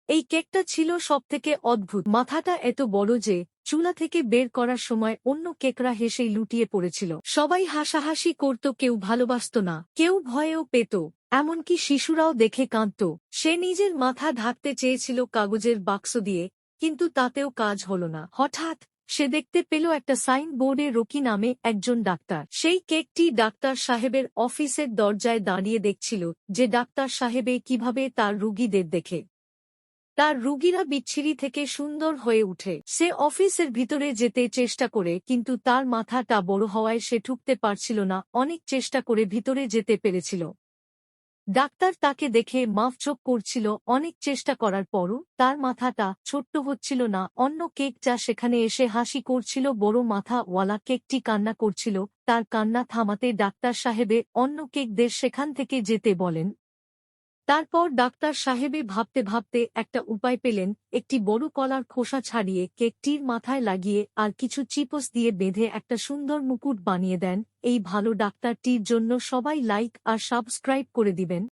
এই কেকটা ছিল সবথেকে অদ্ভুত। মাথাটা এত বড় যে চুলা থেকে বের করার সময় অন্য কেকরা হেসেই লুটিয়ে পড়েছিল। সবাই হাসাহাসি করত, কেউ ভালোবাসত না, কেউ ভয়েও পেত। এমনকি শিশুরাও দেখে কাঁদত। সে নিজের মাথা ঢাকতে চেয়েছিল কাগজের বাক্স দিয়ে, কিন্তু তাতেও কাজ হল না। হঠাৎ সে দেখতে পেল একটা সাইন বোর্ডে রকি নামে একজন ডাক্তার। সেই কেকটি ডাক্তার সাহেবের অফিসের দরজায় দাঁড়িয়ে দেখছিল যে ডাক্তার সাহেবে কিভাবে তার রুগীদের দেখে তার রুগীরা বিচ্ছিরি থেকে সুন্দর হয়ে উঠে। সে অফিসের ভিতরে যেতে চেষ্টা করে, কিন্তু তার মাথাটা বড় হওয়ায় সে ঢুকতে পারছিল না। অনেক চেষ্টা করে ভিতরে যেতে পেরেছিল। ডাক্তার তাকে দেখে মাফচোক করছিল। অনেক চেষ্টা করার পরও তার মাথাটা ছোট্ট হচ্ছিল না। অন্য কেকটা সেখানে এসে হাসি করছিল। বড় মাথাওয়ালা কেকটি কান্না করছিল। তার কান্না থামাতে ডাক্তার সাহেবে অন্য কেকদের সেখান থেকে যেতে বলেন। তারপর ডাক্তার সাহেবে ভাবতে ভাবতে একটা উপায় পেলেন। একটি বড় কলার খোসা ছাড়িয়ে কেকটির মাথায় লাগিয়ে আর কিছু চিপস দিয়ে বেঁধে একটা সুন্দর মুকুট বানিয়ে দেন। এই ভালো ডাক্তারটির জন্য সবাই লাইক আর সাবস্ক্রাইব করে দিবেন।